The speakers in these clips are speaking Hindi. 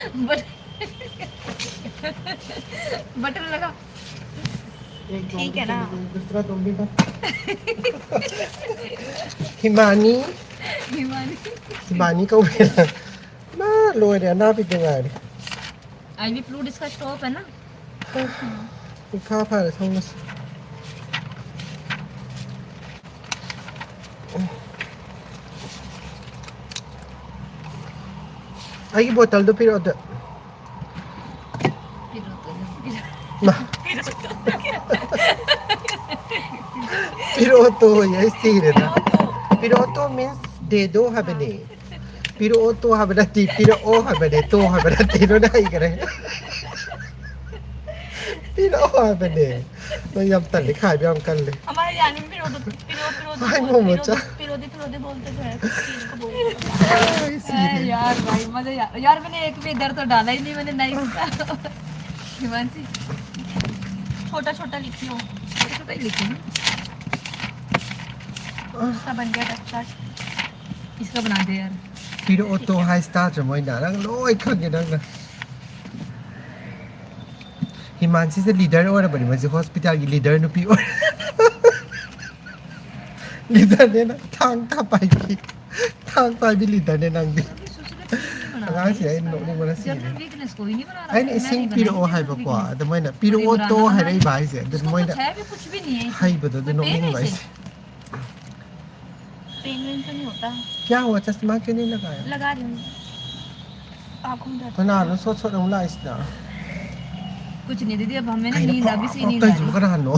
बट बटन लगा। ठीक है ना। दूसरा तुम भी हिमानी हिमानी हिमानी का उबेला ना लोए रे ना भी देगा रे आईवी फ्लूड इसका स्टॉप है ना। खा पा रहे समझ आई की बोतल तो फिर उधर ना फिर वो तो ये सीरे ना फिर वो तो मीन्स दे दो है बने फिर वो तो है बना ती फिर ओ है बने तो है बना तीनों नहीं करे फिर ओ है बने तो यम तल लिखा भी हम कर ले हमारे जाने में पिरोदे बोलते तो है कुछ चीज को बोलते हैं यार भाई मजे यार मैंने एक भी इधर तो डाला ही नहीं मैंने नहीं हिमांशी छोटा छोटा लिखी हो छोटा छोटा ही लिखी हूँ। इसका बन गया अच्छा इसका बना दे यार फिर वो तो हाई स्टार जो मैं ना रंग लो एक खंगे रंग हिमांशी से लीडर और बड़ी मजे हॉस्पिटल की लीडर नुपी और लीडर ने ना थांग पाई भी लीडर ने नंग दी अगांग से नो नो बना सी वीकनेस कोई नहीं बना रहा आई ने सिंग फिर ओ हाई बको द मैं ना फिर वो तो है रे भाई से द मैं ना है भी कुछ भी नहीं है हाई बदो द नो नहीं भाई पेन तो नहीं होता क्या हुआ चश्मा क्यों नहीं लगाया लगा रही हूँ आँखों में दर्द तो ना नो सोच सोच उंगला इसना कुछ नहीं दीदी अब हमें ना नींद अभी से नींद आ रही करा नो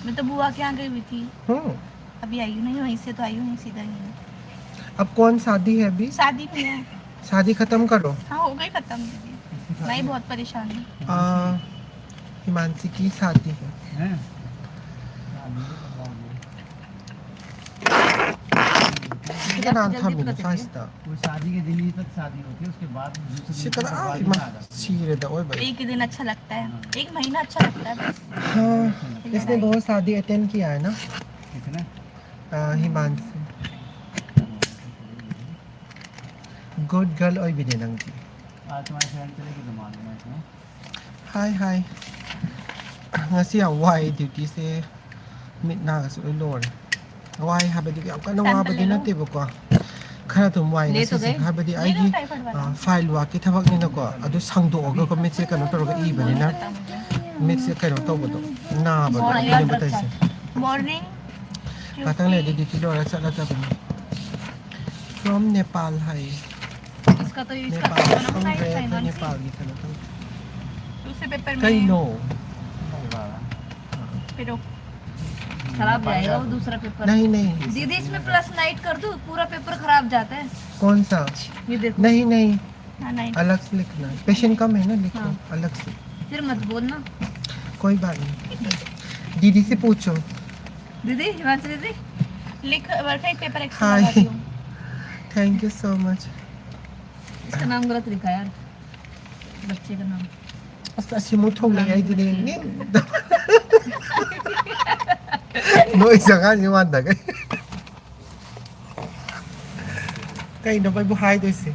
मैं तो बुआ के यहाँ गई हुई थी अभी आई हूँ नहीं वहीं से तो आई हूँ सीधा ही अब कौन शादी है अभी शादी भी है शादी खत्म करो हाँ हो गई खत्म दीदी मैं बहुत परेशान हूँ हिमांशी की शादी है क्या नाम था मेरा साइस्ता वो शादी के दिन ही तक शादी होती है उसके बाद शिकरा सीरे दा ओए भाई एक दिन अच्छा लगता है एक महीना अच्छा लगता है बस हाँ इसने बहुत शादी अटेंड किया है ना कितना हिमांशी गुड गर्ल ओए भी दे नंगी आज तुम्हारी फ्रेंड चलेगी तो मालूम है इसमें हाय हाय ngasi ang wai duty se mit na ga su lor wai ha ba di am ka na wa ba di na te ba ko khara tum wai na se ha ba di ai gi file wa ki thabak ni na ko adu sang do ga ko mit se ka no to ga i ba ni na mit se ka no to ba do na ba ni ba ta se morning patang le di ki lor sa la ta ba from Nepal hai इसका तो इसका Nepal बनाना from है Nepal ki kana to दूसरे पेपर kai में no फिर खराब जाएगा वो दूसरा पेपर नहीं नहीं दीदी इसमें प्लस नाइट कर दूं पूरा पेपर खराब जाता है कौन सा ये देखो नहीं नहीं हाँ नाइट अलग से लिखना है पेशेंट कम है ना लिखो हाँ। अलग से फिर मत बोलना कोई बात नहीं दीदी से पूछो दीदी हिमांशी दीदी लिख परफेक्ट पेपर एक्स्ट्रा हाय लगाती हूँ थैंक यू सो मच इसका नाम गलत लिखा यार बच्चे का नाम असा सिमु थोंग ले आई दीदी ने नो जगह नहीं मानता कहीं ना भाई बुहाई दो इसे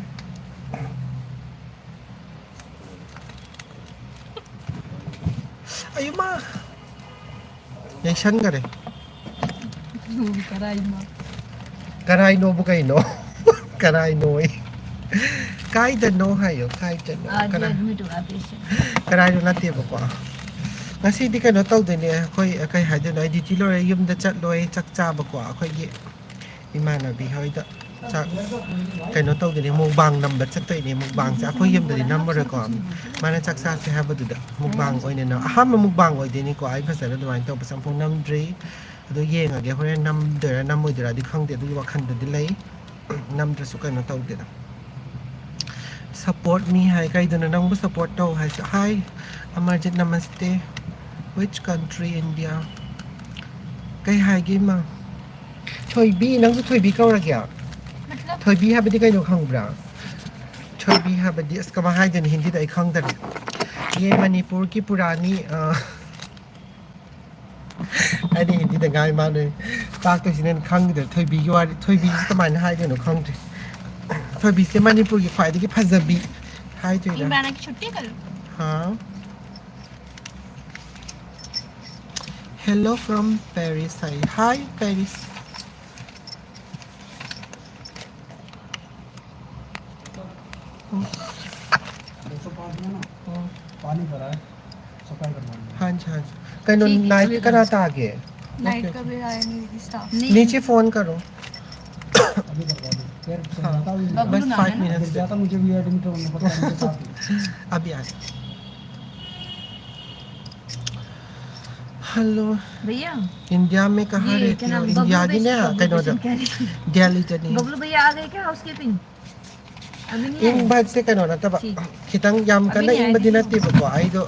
अयो माँ ये शन करे कराई नो बुकाई नो कराई नो kai da no hayo kai da no आज kana एडमिट हुआ patient karai no na te ba ko ngasi di ka no taw de ne khoi kai ha de no di ti lo re yum da chat loi chak cha ba ko khoi gi imana bi hoi da chak kai no taw de ne muk bang nam da chat toi ne muk bang cha khoi yum da di nam re ko mana chak sa se ha ba du da muk bang oi ne na ha ma muk bang oi de ni ko ai pha sa da dwai taw pa sam phong nam dri ado ye nga ge hore nam de nam oi de ra di khang de du wa khan de di lai nam da su kai no taw de da support me hai kai dana nang bu support to hai hi amarjit namaste which country India kai hai gi ma thoi bi nang su thoi bi kau ra kya thoi bi ha ba di kai no khang bra thoi bi ha ba di ska ma hai den hindi da ai khang da ye manipur ki purani ai ni hindi da ngai ma le tak to sin khang da thoi bi yo thoi bi ka man hai de no khang थोई से मणिपुर की ख्वाइदगी फजबी हाय तीन तुझे बहना की छुट्टी है कल हाँ hello from Paris hi Paris पानी भरा है सफाई करवानी है हाँ जी हाँ जी कहीं ठीक है, नाइट अभी का रात आ गए नाइट का भी आया नहीं स्टाफ नीचे फोन करो अभी करवा दो फिर समझाता हूँ बबलू बस नाम 5 है ना? मिनट्स गिर जाता मुझे भी एडमिट होना पड़ता है उनके साथ ही अभी आ हेलो भैया इंडिया में कहाँ ये रहती क्या हो नाम इंडिया बबलू की ना कहीं बेसन कह रही दिल्ली तो नहीं बबलू भैया आ गए क्या हाउसकीपिंग अभी नहीं ing आए bad से कनो ना तब ठीक खितंग याम अभी कना नहीं ing आए badi na दीदी tiba ko ay do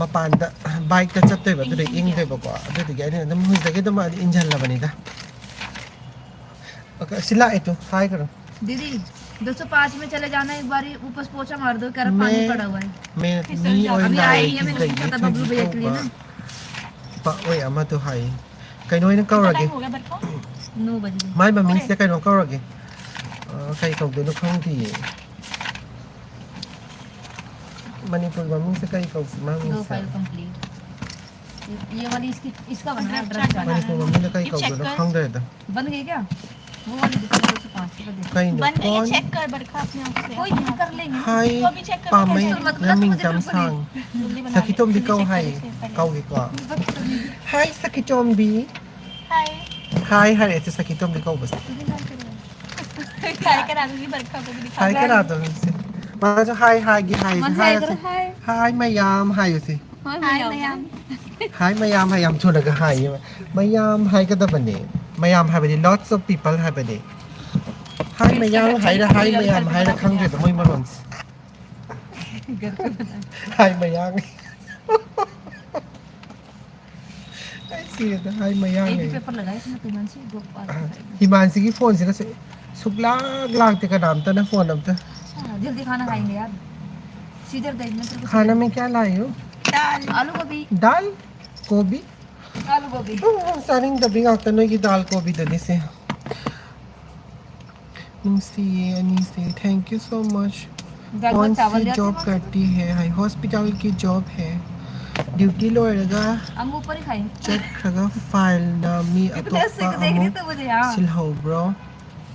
mapanda bike ta chat tiba do ing tiba ko ado de gani na mu da ke do ma injan la bani da okay sila ito hi karo दीदी 205 में चले जाना एक बार ऊपर पोछा मार दो कह रहा पानी मैं- पड़ा हुआ है मैं ni oy अभी na आए ay ही हमें kis नहीं पता बबलू भैया के लिए ना pa oy ama to hi kay noy na kawrage हो गया बरका 9 बज गए mai ba min se kay no kawrage kay kaw do no khong ti Manipur में मिंग से कई कौस में 2 फाइल कंप्लीट ये वाली इसका बना है एड्रेस का मणिपुर में मिंग कई कौस दो खंग दे दा बन गई क्या वो वाली दिखा 205 की बन कई नो गई कौन चेक कर बरखा अपने आप से कोई नहीं कर लेंगे हाय तो अभी चेक कर पामई मतलब नमिंग मुझे जम बिल्कुल सांग जल्दी बना सखी तुम भी कौ हाय कौ के को हाय सखी तुम भी हाय हाय हाय ऐसे सखी तुम भी कौ बस हाय करा दूंगी बरखा को भी दिखा हाय करा दो से मां जो हाय हाय की हाय हाय हाय हाय मयाम हाय उसे हाय मैम हाय मयाम हाय हम छोड़ के हाय मयाम हाय का बने मयाम हाय बने lots of people हाय बने हाय मयाम हाय रा हाय मयाम हाय रा खंग दे मोय मरोन हाय मयाम ऐसी है हाय मयाम एक पेपर लगाए इसमें तुमसे दो पास हिमांशी की फोन से कैसे सुगला लागते का नाम था ना फोन अब तक जल्दी खाना खाएंगे यार सीधर देखने तेरे को खाना में क्या लाई हो दाल आलू गोभी दाल गोभी आलू गोभी सारिंग दबी आता ना की दाल गोभी दली से सी थैंक यू सो मच कौन सी जॉब करती है हाई हॉस्पिटल की जॉब है ड्यूटी लोएगा हम ऊपर ही खाएंगे चेक खगा फाइल ना मी अतोपा अमु तो मुझे यार सिलहो ब्रो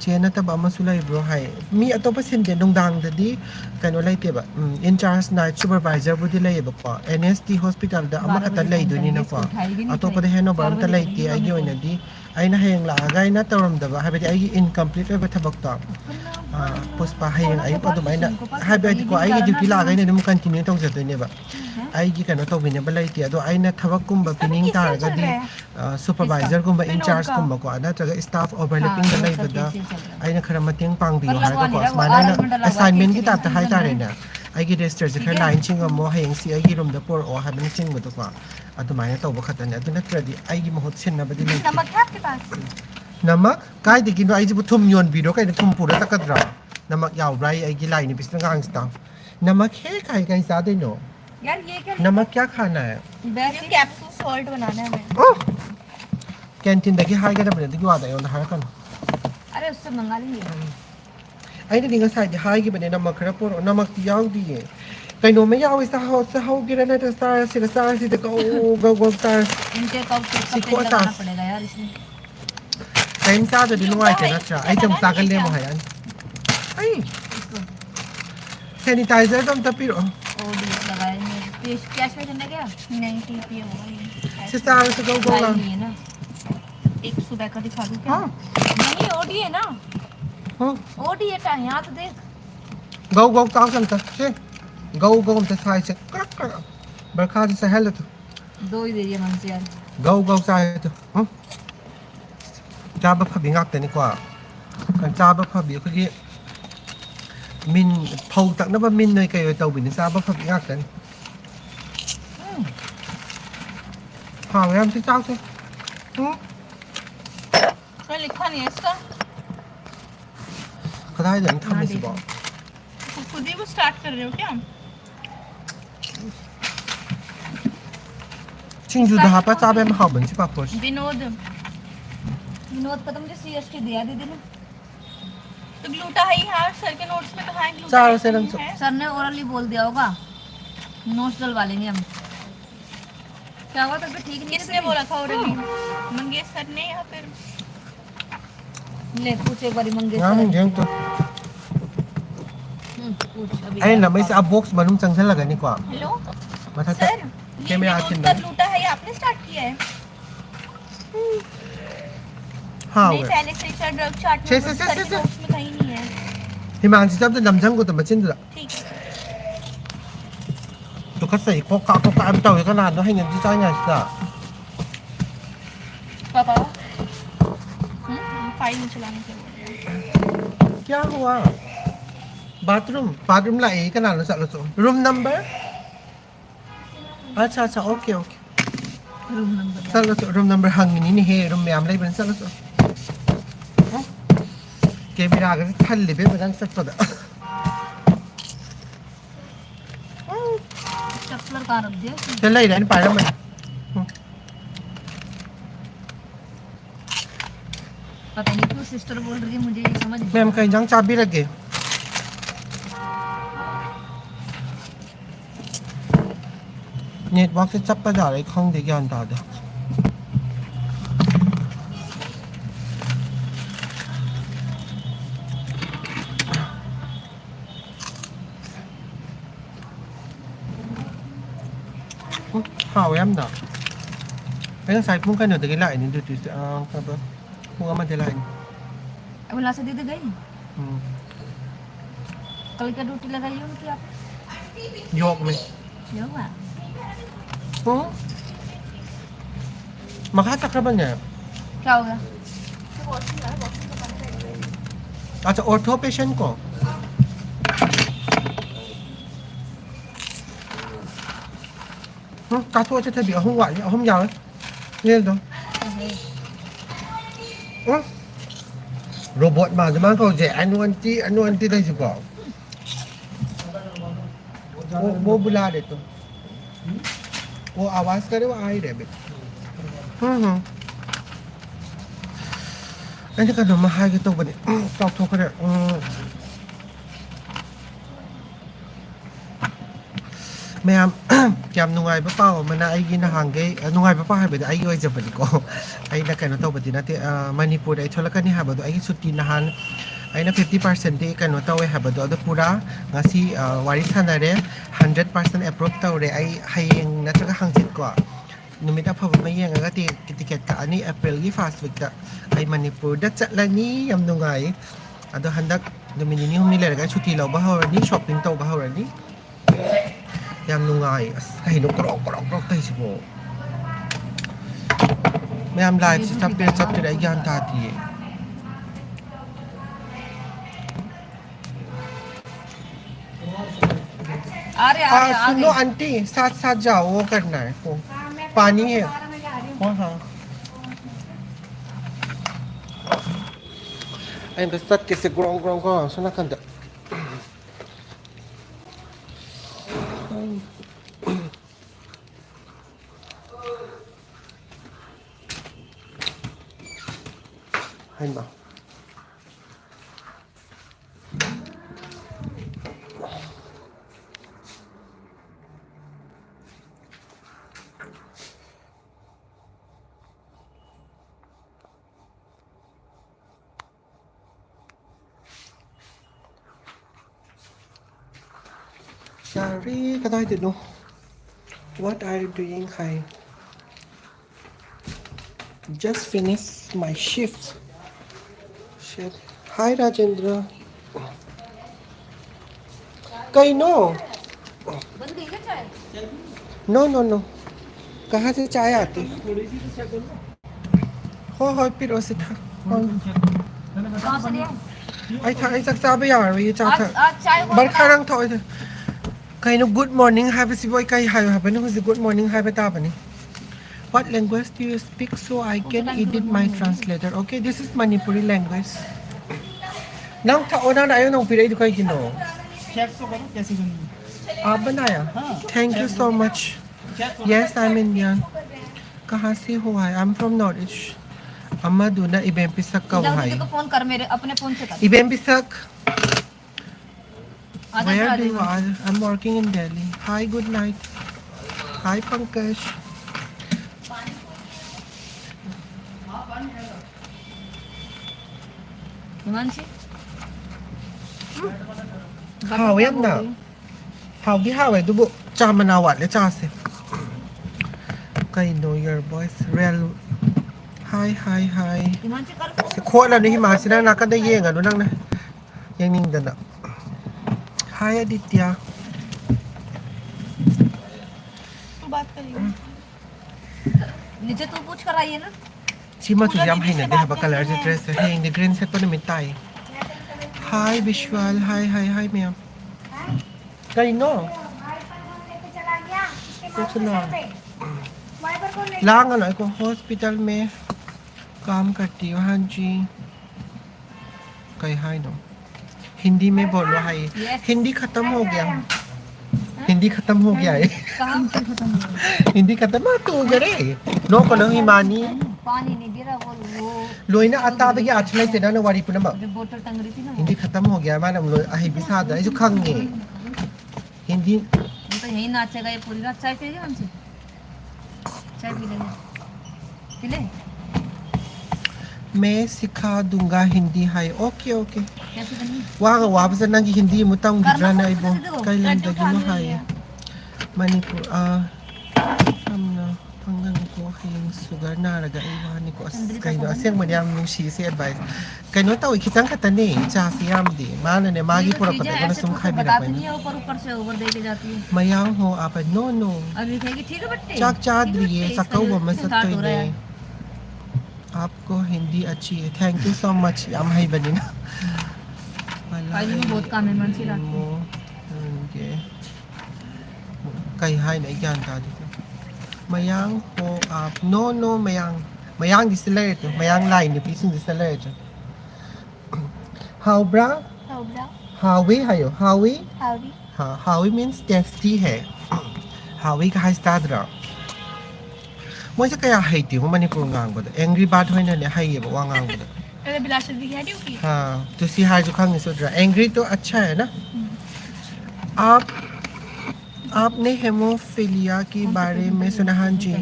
चेना तब अमसु लाइब्रो हाय मी अतोपा सिनदे नुंगदांग ददी कनो लाइतेबा इन चार्ज नाइट सुपरवाइजर बुदी लाइबको एनएसटी हॉस्पिटल दा अमा खता लाइदोनी ना को अतोपा दे हेनो बरम त लाइते आगी ओइनादी आइना हेंग लागा आइना तोरमदबा हाबेदि आगी इनकम्प्लीट ओइबा थबकतो पुष्पा हेंग आइ अदुमाइना हाबेदि को आगी ड्यूटी लागा आइना दम कंटिन्यू तौजदोनेबा आईगी कनो तौबिनेबा लाइते अदो आइना थबक कुंबा पिनिंग तारगदी सुपरवाइजर कुंबा इन चार्ज कुंबा को नत्रगा स्टाफ ओवरलैपिंग दा लाइबदा आइना खरा मतेंग पांगबियो हारगा को मानाना असाइनमेंट की ताता हाय तारेना आईगी रजिस्टर से खरा लाइन चिंग अमो हेंग सी आईगी रूम दा पोर ओ हाबन चिंग बदो को अदुमाइना तौबा खतने अदु नत्रदि आईगी महत सिनबदि लाइते नमक है आपके पास नमक काय दिगी नो आईजी थुम योन बिरो काय थुम पुरा तकद्रा नमक यावब्राई आईगी लाइन पिसना गांगस्ता नमक है काय काय सादे नो यार ये क्या नमक क्या खाना है बेस्ट कैप्सूल सॉल्ट बनाना है हमें कैंटीन दगी हाय का दबने दगी वादा योन हाय कन अरे उससे मंगा लेंगे आइना दिंगा साइड हाय की बने नमक खरा पोरो नमक ती याव दिए कइनो में याव इस हाउ गिरा ना तो स्टार से गो स्टार इनके कब से सिको लगाना सास। पड़ेगा यार इसमें टाइम सा तो दिन वाई के ना चा आई तुम सागल ले मोहयान आई सैनिटाइजर तुम तपिरो ओ डी लगाएंगे कैश में करने क्या नहीं टीपी होगा से स्टार से गो ये नहीं है ना एक सुबह का दिखा दूं क्या हां नहीं ओडी है ना हां ओडी है टा यहाँ तो देख गो ताव संत से गो हम से साइ से क्रक बरखा से हेल तो दो ही दे दिया मन से यार गो साइ तो हां चाबा फबि ngak ni kwa kan चाबा फबि खगी मिन फौ तकनबा मिन नय कय तौबिनि चाबा फबि ngak ni हां हम से चाव से कोई लिखा नहीं है इसका कदाई दन थम से बा खुद ही वो स्टार्ट कर रहे हो क्या चिंजू दा पा चाबे म हाबन से पापोस विनोद विनोद का तो मुझे सीएसटी दिया दीदी ने तो ग्लूटा है यार, सर के नोट्स में कहाँ है ग्लूटा? चारों से रंग सर ने ओरली बोल दिया होगा, नोट्स डलवा लेंगे हम। क्या हुआ, तबीयत ठीक नहीं? किसने बोला था ओरली? मंगेश सर ने या फिर? ले पूछ एक बारी Mangesh Nga sir. mong dyan to. पूछ अभी। Ayun na, may sa box manong changsal laga ni ko. Hello Matata. Sir, क्या मेरा ये आखिर नोट्स का में? ग्लूटा है, ये आपने स्टार्ट किया है? हाँ नहीं, वे. पहले से सर ड्रग चार्ट छे, में छे, सर छे, के छे। नोट्स में कहीं नहीं है। Himansi sab da namjang ko to machin da. ठीक है। To kasi ko ka am taw ka na no hay ngan design nga sa. पापा फाइल नहीं चलाने के बोल रहे हैं। Kya hua? Bathroom la eh ka na no sa lo. Room number? अच्छा अच्छा ओके ओके रूम नंबर चलो तो रूम नंबर हंगनी नहीं है रूम में आमलाई बन चलो तो के मेरा आगे थल ले पे बदन सब पता चप्पल कहाँ रख दिया? चल ले रहने पाया मैं पता नहीं क्यों सिस्टर बोल रही है, मुझे ये समझ नहीं। मैम कहीं जंग चाबी लगे नेटवर्क से चप्पा जा रही खोंग दे ज्ञान दादा हाँ वे हम दाเป็นสายพุ่งกันเดี๋ยวตะกี้ไล่นี่ดูดิครับพุ่งเอามาเดี๋ยวไล่ अब ला से दीदी गई, อืม कल का ड्यूटी लगाई है उनकी आप? โยกไหม क्यों हुआ? Makata ba niya? क्या होगा? अच्छा ऑर्थो पेशेंट को काथो अच्छा था भी अहम वाली अहम जाओ ये तो रोबोट मा जमा को जे अनुअंतीได้สิก่อนवो बुला दे तो वो आवाज करे वो आ ही रहेอันนี้ก็นมาให้กันตัวนี้ตอกทุกคนเนี่ยแม่แกมนุ่งไงป้าเป้ามันน่าไอ้กินอาหารเกย์นุ่งไงป้าเป้าให้ไปไอ้ย่อยจะไปดีกว่าไอ้นักการตัวปฏินัดที่มณีปุระไอ้ชลกันนี่หาบัดไอ้สุดที่อาหารไอ้น่ะ50%ที่กันตัวไอ้หาบัดเอาปุระงั้นสิวาริสันอะไร100% approve ตัวเลยไอ้ให้ยังนัดจะก็ห่างจิตกว่านุมิตาพอไม่ยังก็ตีติเกตกับอันนี้ April ที่ fast week กับไอ้มณีปุระจัดละนี้ยำนุ่งไงอันตัวฮันดักนุมินี่ผมนี่เลยก็ชุดที่เราบ้าเรานี่ช้อปปิ้งตัวบ้าเรานี่ยำนุ่งไงให้นกกรอกได้สิโบไม่ยำไลฟ์สิทับเป็นจับที่ได้ยันตาดีआ रहे आ रहे आ सुनो आंटी साथ साथ जाओ वो करना है वो पानी है हाँ anh phải sắt cái sực gong gong gong sana kan da anh bảo Sorry, I don't know. What are you doing, Kai? Just finished my shift. Shit. Hi, Rajendra. Kai, no. बंद गई क्या चाय? No. कहाँ से चाय आती? हो फिर उसे था कहाँ से लिया? आई सकता भी यार ये चाहता आज चाय हुआ बरखा रंग था इधर कहीं नो गुड मॉर्निंग है बस वो कहीं हाय है ना कुछ गुड मॉर्निंग है बता बनी What language do you speak so I can edit my translator? Okay, this is Manipuri language. नंग था ओना ना आयो नंग फिर इधर कहीं किनो चेक तो करो कैसे करनी आप बनाया Thank you so much. Yes, I'm Indian. कहाँ से हो है? I'm from Norwich. अम्मा दूना इबेम पिसक का जाओ भाई दीदी को फोन कर, मेरे अपने फोन से कर। इबेम पिसक आजा where तो do you आजा। are I'm working in Delhi hi good night hi Pankaj Himanshi how em na how gi how ai du bu cha mana wat le cha se kai know your voice real hi hi hi Himanshi कर फोन। โคตรแล้วนี่หิมาสินะนักกันได้เย่งอ่ะดูนั่งนะยังนิ่งดันอ่ะ hi Aditya तू बात करिए नीचे तू पूछ कर आई है ना। Chima tu yam hai na de haba color se dress hai in the green set ko na mitai hi Vishwal hi hi hi ma'am kai no कुछ ना लांग ना को हॉस्पिटल में काम करती हूँ हाँ जी कहीं हाय नो हिंदी में बोलो हाय हिंदी खत्म हो गया हिंदी खत्म हो गया है काम से खत्म हो गया। हिंदी खत्म तो हो गया रे नो को नो हिमानी पानी नहीं गिरा वो लोइना आता बगे आछले तेना न वारी पुनम जो बोतल टंग रही थी ना हिंदी खत्म हो गया मालूम लो आही बिसादा जो खंगे हिंदी वो तो यही नाचेगा ये पूरी रात। चाय पिएगा हमसे? चाय पी लेंगे, पी ले। मैं सिखा दूंगा हिंदी हाय ओके ओके कैसे करनी? वागा वापस नंगी हिंदी मुतंग गिराने आई बो कई लंद लड्डू गिनो खाने हाय हैं। मणिपुर हमना पंगन को हिंग सुगर नारगा इवानी को कइनो असेंग मडियाम नुशी से एडवाइस कइनो ताव खितंग खतने चा सियाम दी मान ने मागी पुरा पते को सुम खाई बिना बताती नहीं है, ऊपर ऊपर से ओवर दे के जाती है। मयां हो आप नो नो अभी कहेगी ठीक है बट्टे चाक चाद ठीक है लिए बट्टे, सकौ इसका वो स्टार्ट हो रहा मसतोइने है। आपको हिंदी अच्छी है thank you so much yam high बनी ना फाइल में बहुत काम है मनसी रात को। कई हाई नहीं ज्ञान था मयांग हो आप नो नो मयांग मयांग डिस्टिलेट मयांग लाइन ने पीसिंग डिस्टिलेट हाउ ब्रा हाउ ब्रा हावी हायो हावी हावी हाँ हावी मीन्स टेस्टी है हावी का हाई स्टार्ट मुझे क्या है ती वो मणिपुर गांग बता एंग्री बात होने ने हाई ये वो गांग बता अरे बिलाशल भी है ड्यूटी। हाँ तो सी हाई जो खांग सोच रहा एंग्री तो अच्छा है ना आपने हेमोफिलिया के बारे में सुना हाँ जी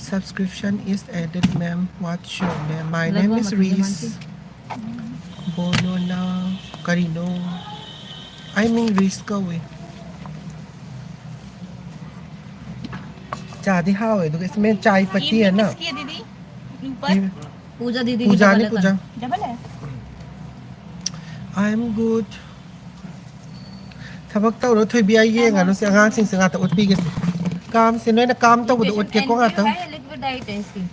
subscription is added ma'am what's your name my name is Reese बोलो ना करीनो आई मीन रीस का वे चादी हाँ है तो इसमें चाय पत्ती है ना किसकी है दीदी? ऊपर पूजा दीदी की पूजा डबल नहीं है पूजा डबल है। आई एम गुड थबक तो रो थोई बिया ये गानो से आगा सिंग सिंगा तो उठपी के काम से नोय ना काम तो उठ के को गाता लिक्विड डाइट है इसकी।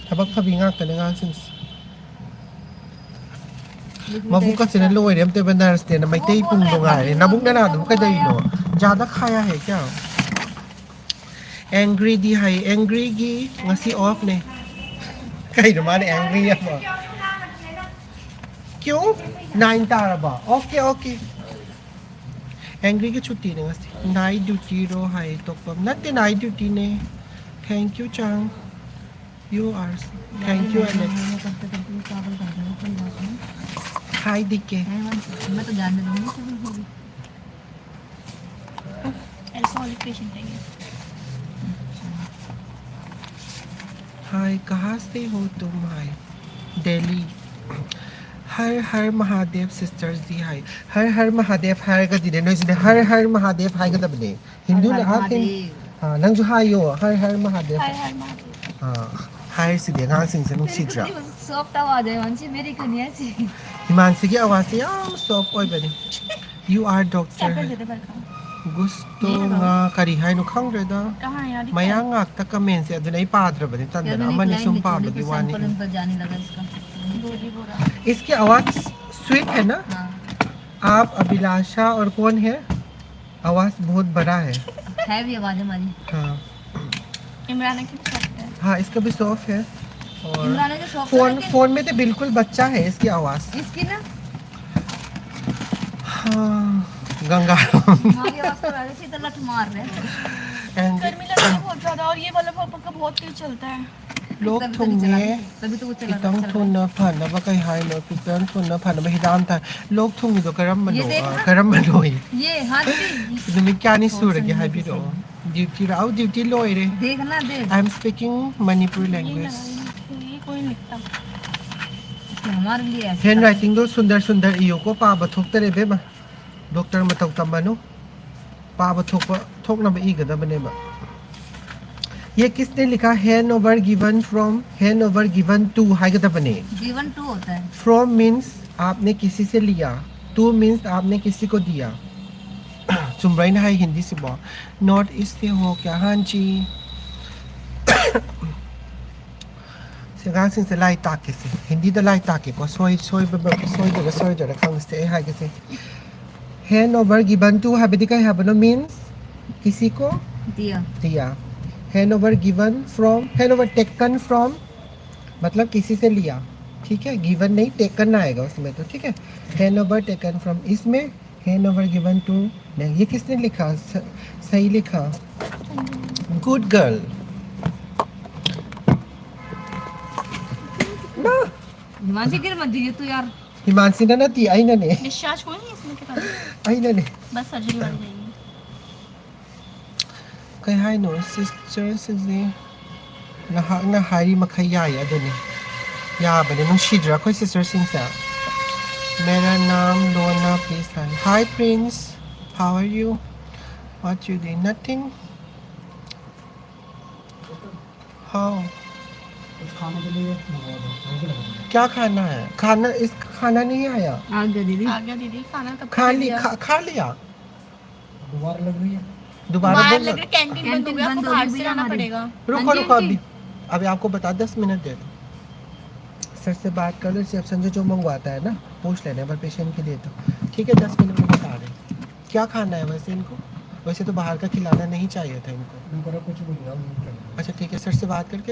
थबक फबी गा तने गा सिंग मबु का सिने लोय रेम ते बंदर स्टे ना मैते पुंग दोंगा रे ना बुक ना दु का दई नो ज्यादा खाया है क्या एंग्री दी है एंग्री गी ngasi ऑफ ने कई रमा ने एंग्री है क्यों 9 तारबा ओके ओके एंग्री की छुट्टी ने ngasi नाइट ड्यूटी रो है तो पम नते नाइट ड्यूटी ने थैंक यू चांग you are thank you Alex hi दिके मैं तो जानने दूंगी सब होगी। अल्कोहलिक पेशेंट है ये। हाय कहाँ से हो तुम हाय दिल्ली हर हर महादेव सिस्टर्स दी हाय हर महादेव हर का दिने नोइस ने हर महादेव हाय का दबने हिंदू ने आप हाँ नंग जो हायो हर महादेव हाँ हाय सीधे गांव सिंह से नुकसीद्रा सॉफ्ट आवाज है वंशी मेरी कन्या सी। हिमांशी की आवाज़ से याम सॉफ्ट ओए बने यू आर डॉक्टर गुस्तो nga kari hai no khang re da कहां है यार? maya ngak ta comment se aduna I padra bani tan da amani sum pa bagi wani पर जाने लगा इसका बोली बोला। इसकी आवाज स्वीट है ना हां आप अभिलाषा और कौन है आवाज बहुत बड़ा है भी आवाज हमारी। हाँ इमरान की भी सॉफ्ट है। हाँ इसका भी सॉफ्ट है और इमरान के सॉफ्ट फोन में तो बिल्कुल बच्चा है इसकी आवाज इसकी ना हाँ गंगा हमारी आवाज तो वैसे ही तो लठ मार रहे हैं। And गर्मी लग रही है बहुत ज्यादा और ये वाला पापा का बहुत तेज चलता है। โรคทุงเนี้ย तभी तो वो อี चला ต้อง चल ทุน रहा นะผ่านนะว่าใครหายเนาะพี่ต้องทุนนะผ่านนะไม่ดามตาโรคทุงอยู่ตัวกระมั है น ये โน देख ना กระมันโนย ये हाथ भी นี่ไม่กล้านี่สู้เลยกี่ให้พี่ดูดิวที่เราดิวที่ลอยเลย देख ना देख I'm speaking Manipuri language कोई लिखता हमारे लिए ऐसा handwriting ดูสุดาสุดาอีโยก็ป้าบทุกแต่เด็บมาด็อกเตอร์มาต้องทำมันเนาะป้าบทุกว่าทุกนั่นไปอีกกันได้ไหมये किसने लिखा hand over given from hand over given to है क्या बने जीवन 2 होता है from means आपने किसी से लिया to means आपने किसी को दिया सुमराइन है हिंदी से बहुत नॉट इससे हो क्या हाँ जी सिंगांग सिंह से लाई ताके से हिंदी तो लाई ताके को सोई सोई जगह खांग से है कैसे hand over given to है बेदिका है बनो means किसी को दिया hand over given from hand over taken from मतलब किसी से लिया ठीक है given नहीं taken आएगा उसमें तो ठीक है hand over taken from इसमें hand over given to नहीं ये किसने लिखा सही लिखा good girl हिमांशी गिर मत दीजिए तू यार हिमांशी ना ना ती आई ना ने डिस्चार्ज कोई नहीं इसमें के पास आई ना ने बस सर्जरी वाली जाएगी कहीं हाय नो sister से ना हाँ ना हारी मखैया या दोने या बने नुं शिद्रा कोई sister सिंह से मेरा नाम लोना please hi Prince how are you what you doing nothing how कुछ खाने के लिए मंगवा दो हमको लगा क्या खाना है खाना इस खाना नहीं आया आ गया दीदी आ गया दीदी खाना कब खा लिया दोबारा लग रही है दोबारा बाहर बोलना लग रहा कैंटीन बंद हो गया कैंटीन आपको बंद बाहर होगी से भैया आना हमारी। पड़ेगा रुको हाँ जी, रुको आंटी। अभी आपको बता 10 मिनट दे दो सर से बात कर लो रिसेप्शन जो मंगवाता है ना पूछ लेना पर पेशेंट के लिए तो ठीक है 10 मिनट में बता रहे क्या खाना है वैसे इनको वैसे तो बाहर का खिलाना नहीं चाहिए था इनको उनको कुछ भी नहीं अच्छा ठीक है सर से बात करके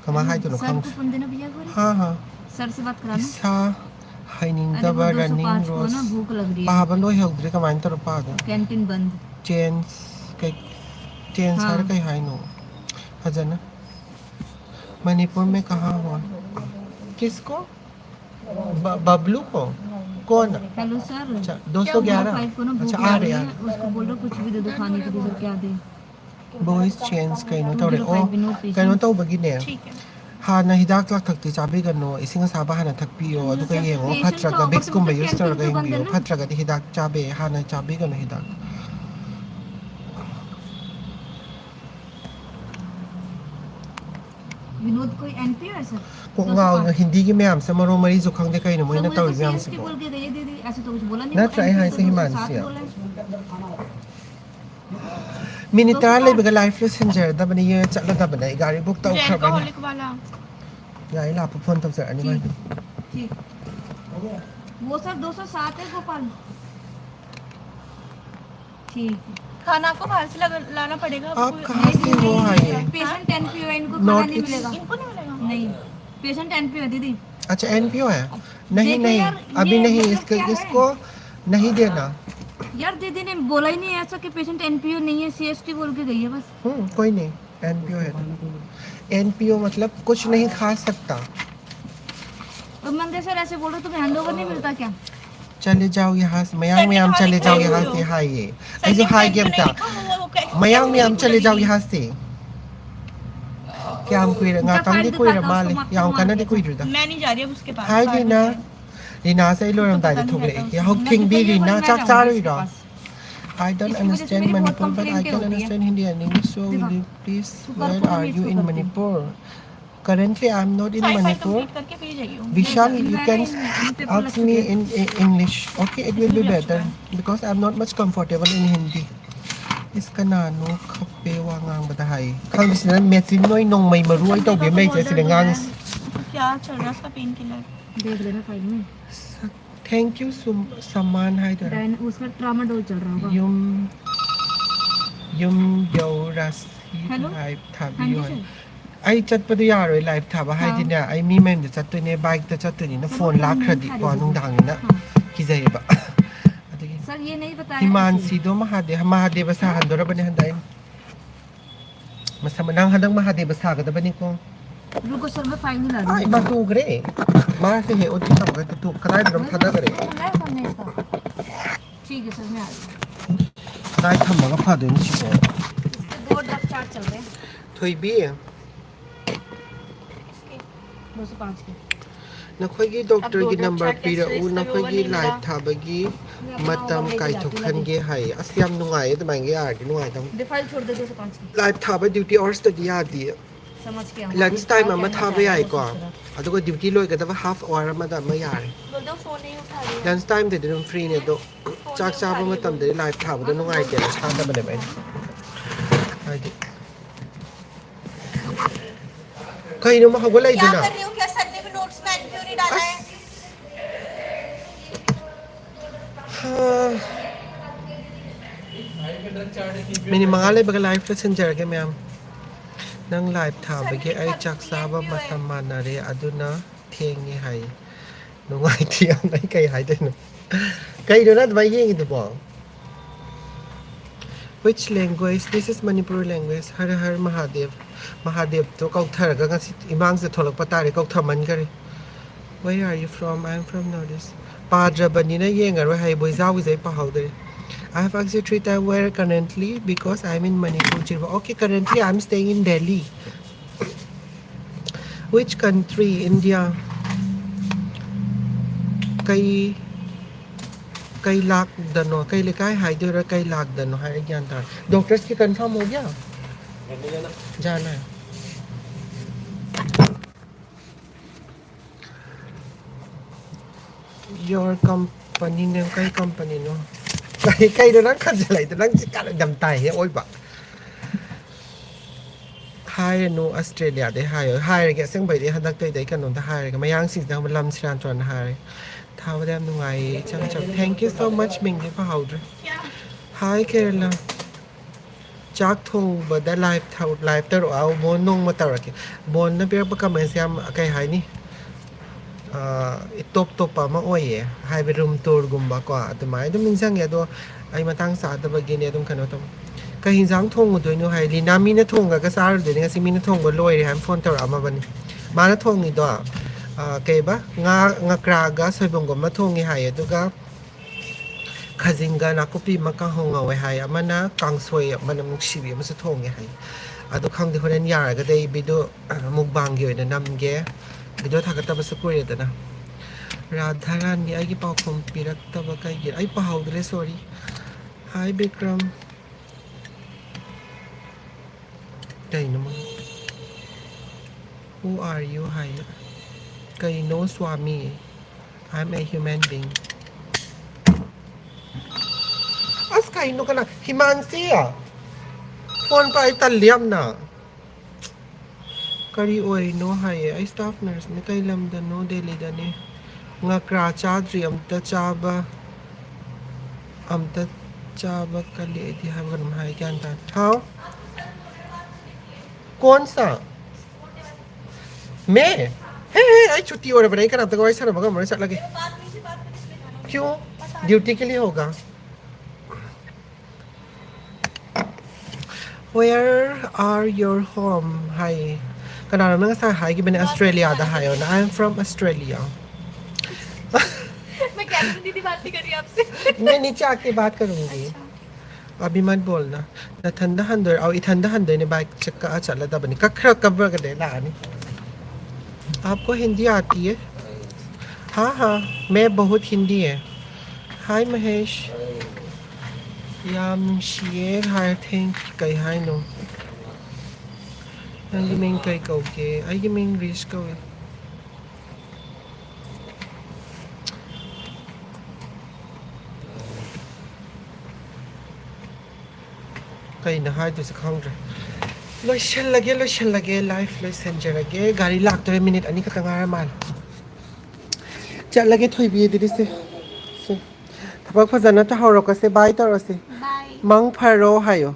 कमा हाय तो सर खाऊं को फोन देना भैया को हाँ हाँ सर से बात कराना इसा हाइनिंग अरे दबा वो 205 रनिंग को रोज ना भूख लग रही है पाबन लो हेल्द्रे कमाइन तो पा दो कैंटीन बंद चेंस चेंस हाँ। हर कहीं हाय नो हजन मणिपुर में कहाँ हुआ किसको बबलू को कौन हेलो सर अच्छा 211 को ना भूख अच्छा आ लग रहे रही यार है उसको बोल रहा कुछ भी दे दो खाने के लिए सर क्या दे boys change कहीं तो रे ओ 205 विनोद patient। कहीं तो बगी ने ठीक है हाँ ना हिदाक लाख थकती चाबी करनो इसी का साबा हाँ ना थक पियो अदु कहीं ये वो फत्रा का बिक्स को मैं यूज़ कर कहीं पियो फत्रा का हिदाक चाबे हाँ ना चाबी करनो हिदाक विनोद कोई एनपीओ है सर को गाँव हिंदी की मैं हमसे मरो मरी जो खंग दे कहीं ना मुझे ना तो भी हमसे बोल के गई दीदी ऐसे तो कुछ बोला नहीं ना वो try NPO हाँ, तो ऐसे ही 207 मानसी है। बोला है। मिनिटार ले बगा लाइफ लो सेंजर दा बने ये चल दा बने गाड़ी बुक तो उठा बने अल्कोहलिक वाला गाड़ी ला फोन तो सर अनिवार्य ठीक वो सर 207 है गोपाल ठीक खाना आपको बाहर से लाना पड़ेगा आप कहाँ से वो आए पेशेंट एनपीओ है इनको खाना Not नहीं it's- मिलेगा इनको नहीं मिलेगा नहीं पेशेंट एनपीओ है दीदी अच्छा एनपीओ है नहीं देखिए नहीं यार, अभी ये नहीं मतलब इसके क्या है? इसको नहीं देना यार दीदी ने बोला ही नहीं ऐसा कि पेशेंट एनपीओ नहीं है सीएसटी बोल के गई है बस कोई नहीं एनपीओ है एनपीओ मतलब कुछ नहीं खा सकता तो मंदे सर ऐसे बोल रहे तुम्हें हैंडओवर नहीं मिलता क्या चले जाओ यहाँ से मयांग में हम चले जाओ यहाँ से हाय ये ऐसे हाय गेम था मयांग में हम चले जाओ यहाँ से क्या हम कोई रंगा तंग नहीं कोई रमाले या हम करना नहीं कोई रुदा मैं नहीं जा रही अब उसके पास हाय रीना रीना से लो रम दाई ठोक रही है हुक थिंग भी रीना चाक चार रही रहा I don't understand Manipur but I can understand Hindi and English so will you please where are you in Manipur currently I am not in Manipur करके फिर जाइए Vishal you can ask me in English okay it will be better because I am not much comfortable in Hindi इसका नानो खपे वांगांग बताई खांग दिसना मेसिन नोई नोंग मई मरुई तो बे मई जैसे गांग क्या चल रहा है उसका पेन किलर देख लेना फाइल में थैंक यू सम्मान हाय तो उसका ट्रामाडोल चल रहा होगा युम यो राशि Hello? लाइव था हाँ भी जी हो सर आई चटपदो यारोय लाइव थाबा हाइदिना आई मी मेम द चटतोने बाइक द चटतोने न फोन लाखरदि को नुंदांगना किजायबा अदगी सर ये नहीं बताया हिमांसी दो महादेव सा हंदोरा बने हंदाइन Masama nang hadang mahadi basa ka ba niko? रुको सर मैं fine La Ay, batu gre. Ma se he odi ka ba tu kadai drum thada gre. मैं करने इसका ठीक है सर मैं आ रही हूँ Dai tham ma pha den chi ko. इसके 2 ड्रग चार्ट चल रहे हैं Thoi bi. 205 के Nakhoi doctor gi number pira u nakhoi gi live thabagi matam kai thokhan ge hai asyam nungai ta mang ge ar gi nungai tam defile छोड़ दे 205 की live thaba duty hours ta dia di समझ के lunch time ama thaba yai ko adugo duty loi ga da half hour ama da ma yare बोल दो फोन नहीं उठा रही है lunch time de dum free ne do chak cha ba matam de live thaba da nungai ke la tha da ba le bai ai di kai no ma hagolai क्या dina कर रही हूँ क्या सर ने भी नोट्स में क्यों नहीं डाला है Mini mangale baga live messenger ke ma'am nang live tha bage ai chak saba matam manare aduna thengi hai nungai thiam nai kai hai de no kai do na bai yeng du bo which language this is Manipur language har har mahadev to kau thar ga ngasi imang se tholak patare kau thaman gare where are you from I am from northeast padra banina yengar hai boizau zai pa haude I have actually 3 times where currently because I'm in Manipur. Okay, currently I'm staying in Delhi. Which country? India. कई लाख दनो कई लिखाए हाई दे रहा कई लाख दनो है ज्ञान था डॉक्टर्स की कंफर्म हो गया जाना है योर कंपनी ने कई कंपनी नो कई नो नंग खर्च लाई तो नंग चिकाल दम ताई है ओई बा हाय नो ऑस्ट्रेलिया दे हाय के संग भाई दे हदक तई दे कनो दा हाय के मयांग सिंग दा लम सिरान तोन हाय थाव दे नुंगाई चंग चंग थैंक यू सो मच मिंग फॉर हाउडर हाय केरला चाक थों बदा लाइव तर आओ बोन नोंग म तौरके बोन न पेर प कमेंट्स याम कई हाय नी top top ama oye hai room tour gumba ko adumai dum insang ya do ai matang sa da bagine dum kano to ka hinjang thong do no hai lina mi na thong ga sar de nga si mi na thong go loi ham phone tor ama bani ma na thong ni do ke ba nga kra ga soi bong go ma thong ni hai du ga khazinga na kopi ma ka hong awe hai ama na kang soi ma na muk si bi ma sa thong ni hai adu khang de horen yar ga dei bi do mukbang ge na nam ge video thakata ba sakuri da na radharan ni ai ki pau khom pirak ta ba kai gi ai pa haudre sorry hi bikram dai no who are you hi kai no swami I'm a human being as kai no kana himansi a phone pa ai taliam na kari oi no hai ai staff nurse ne kai lam da no deli da ne nga kra chadri amta chaba kali di ham ganum hai kyan ta how कौन सा मैं हे आई छुट्टी हो रहा है कर अब तक वैसा ना मगर मेरे साथ लगे क्यों ड्यूटी के लिए होगा where are your home hi Canada में कैसा हाई कि मैंने ऑस्ट्रेलिया दा हाई और आई एम फ्रॉम ऑस्ट्रेलिया मैं कैसे दीदी बात नहीं कर रही आपसे मैं नीचे आके बात करूंगी अभी मत बोलना ना ठंडा हंदर और ठंडा हंदर ने बाइक चक्का चला था बनी कखरा कबर कर दे लानी आपको हिंदी आती है हाँ हाँ मैं बहुत हिंदी है हाय महेश याम शेर हाय थिंक कई हाय नो आई मिंग कई कौके आई मिंग रिस्क कौके कई ना हाय तो से खाऊंगे लोशन लगे लाइफ लोशन जरगे गाड़ी लाख तो मिनट अनी का तंगार माल चल लगे थोई भी दीदी से थबक फजना तो हौरो का से बाय तो से बाय मंग फरो हायो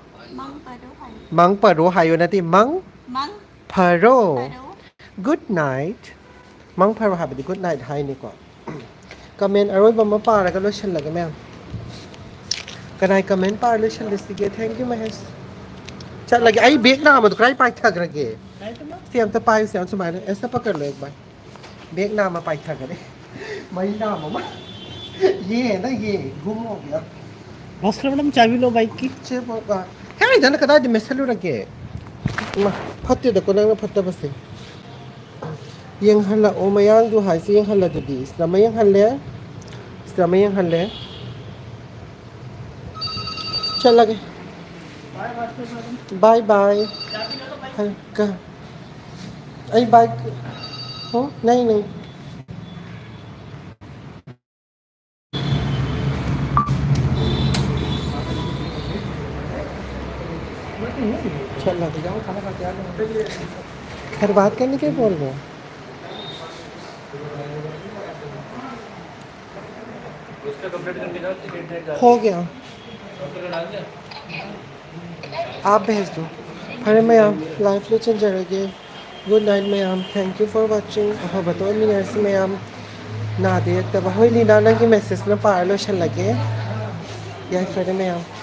मंग परो हायो नती मंग फरो गुड नाइट मंग फरो हाबदी गुड नाइट हाय नि को कमेंट अरोय बम पारा का लोशन लगे मैम कनाई कमेंट पार लोशन लिस्टिगे थैंक यू महेश चल लगे आई बेग ना मत क्राई पाई थक रगे सेम तो पाई सेम सुमारे ऐसा पकड़ लो एक बार बेग ना में पाई थक रहे महीना मामा ये है ना ये गुम हो गया भास्कर मैडम चाबी लो बाइक की चे बोगा है इधर कदा दे मेसल रगे फत्ते द को नंग फत्ते बसे यंग हल्ला ओ मयांग दु हाई से यंग हल्ला दु दी समय यंग हल्ले चल लगे बाय बाय का आई बाइक हो नहीं नहीं चल लगे जाओ खाना खा के आ जाओ फिर बात करने के बोल रहे हो उसका कंप्लीट करके जाओ टिकट हो गया आप भेज दो अरे मैम लाइफ ले चेंज करेंगे good night ma'am thank you for watching अब बताओ मिनर्स मैम ना दे तब होई लीना ना की मैसेज ना पार लो चल लगे यार फिर मैम